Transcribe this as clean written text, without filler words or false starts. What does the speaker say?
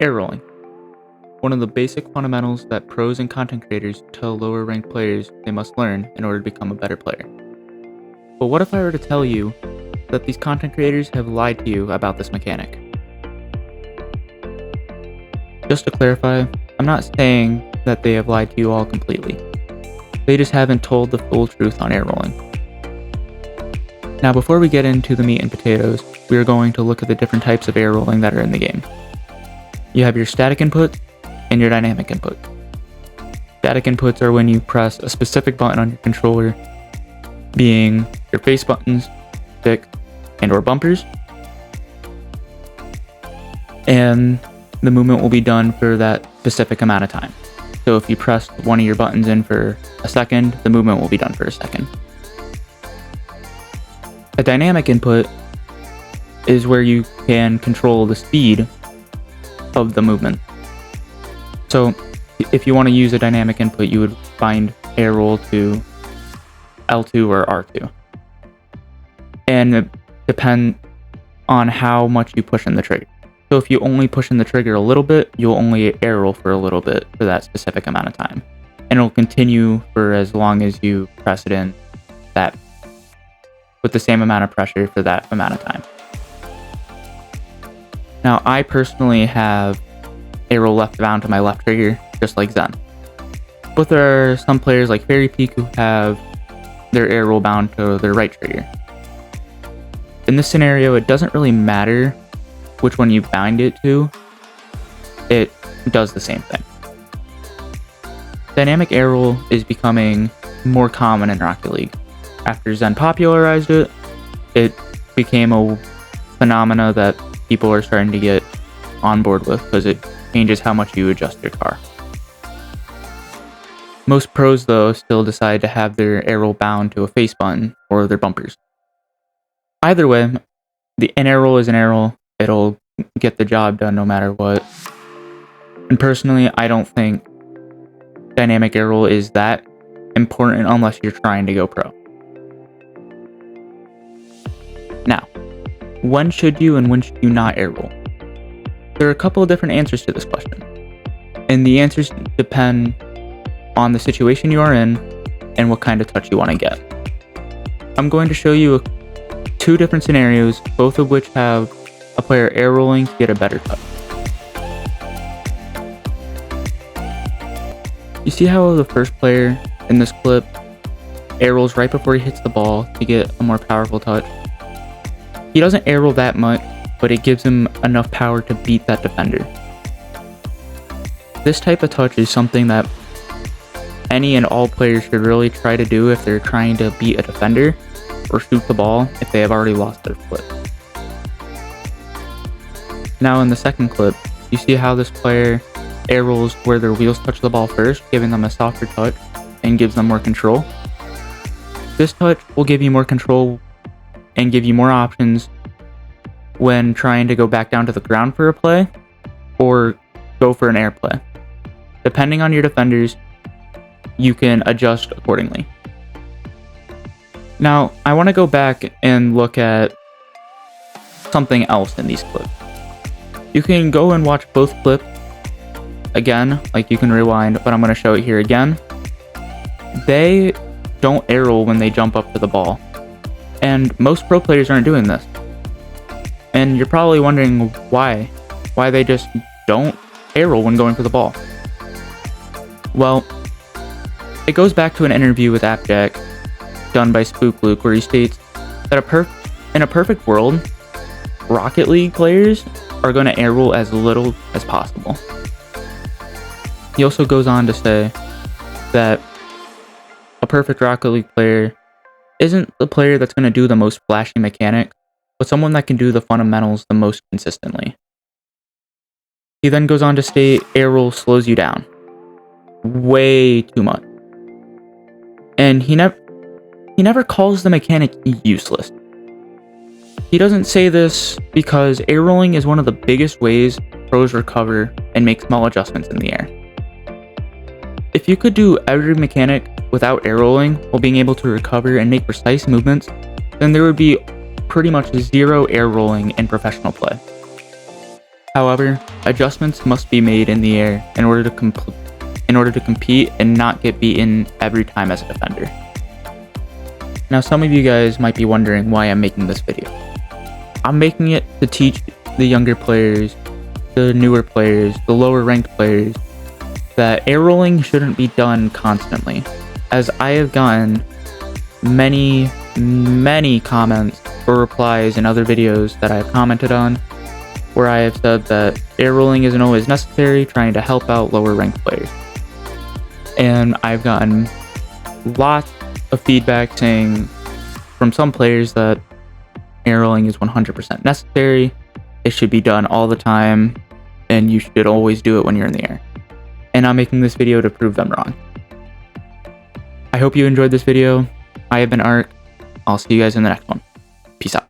Air rolling. One of the basic fundamentals that pros and content creators tell lower ranked players they must learn in order to become a better player. But what if I were to tell you that these content creators have lied to you about this mechanic? Just to clarify, I'm not saying that they have lied to you all completely. They just haven't told the full truth on air rolling. Now, before we get into the meat and potatoes, we are going to look at the different types of air rolling that are in the game. You have your static input and your dynamic input. Static inputs are when you press a specific button on your controller, being your face buttons, stick, and or bumpers, and the movement will be done for that specific amount of time. So if you press one of your buttons in for a second, the movement will be done for a second. A dynamic input is where you can control the speed of the movement. So if you want to use a dynamic input, you would find air roll to L2 or R2. And it depends on how much you push in the trigger. So if you only push in the trigger a little bit, you'll only air roll for a little bit for that specific amount of time. And it'll continue for as long as you press it in that with the same amount of pressure for that amount of time. Now, I personally have air roll left bound to my left trigger, just like Zen. But there are some players like Fairy Peak who have their air roll bound to their right trigger. In this scenario, it doesn't really matter which one you bind it to, it does the same thing. Dynamic air roll is becoming more common in Rocket League. After Zen popularized it, it became a phenomena that people are starting to get on board with because it changes how much you adjust your car. Most pros, though, still decide to have their air roll bound to a face button or their bumpers. Either way, an air roll is an air roll. It'll get the job done no matter what. And personally, I don't think dynamic air roll is that important unless you're trying to go pro. Now, when should you and when should you not air roll? There are a couple of different answers to this question, and the answers depend on the situation you are in and what kind of touch you want to get. I'm going to show you two different scenarios, both of which have a player air rolling to get a better touch. You see how the first player in this clip air rolls right before he hits the ball to get a more powerful touch? He doesn't air roll that much, but it gives him enough power to beat that defender. This type of touch is something that any and all players should really try to do if they're trying to beat a defender or shoot the ball if they have already lost their flip. Now in the second clip, you see how this player air rolls where their wheels touch the ball first, giving them a softer touch and gives them more control. This touch will give you more control and give you more options when trying to go back down to the ground for a play or go for an air play. Depending on your defenders, you can adjust accordingly. Now, I want to go back and look at something else in these clips. You can go and watch both clips again, like you can rewind, but I'm going to show it here again. They don't air roll when they jump up to the ball, and most pro players aren't doing this. And you're probably wondering why they just don't air roll when going for the ball. Well, it goes back to an interview with Appjack done by Spook Luke, where he states that in a perfect world, Rocket League players are going to air roll as little as possible. He also goes on to say that a perfect Rocket League player isn't the player that's going to do the most flashy mechanics, but someone that can do the fundamentals the most consistently. He then goes on to state air roll slows you down way too much. And he never calls the mechanic useless. He doesn't say this because air rolling is one of the biggest ways pros recover and make small adjustments in the air. If you could do every mechanic without air rolling while being able to recover and make precise movements, then there would be pretty much zero air rolling in professional play. However, adjustments must be made in the air in order to compete and not get beaten every time as a defender. Now, some of you guys might be wondering why I'm making this video. I'm making it to teach the younger players, the newer players, the lower ranked players, that air rolling shouldn't be done constantly, as I have gotten many comments or replies in other videos that I've commented on, where I have said that air rolling isn't always necessary, trying to help out lower ranked players. And I've gotten lots of feedback saying from some players that air rolling is 100% necessary, it should be done all the time, and you should always do it when you're in the air. And I'm making this video to prove them wrong. I hope you enjoyed this video. I have been Art. I'll see you guys in the next one. Peace out.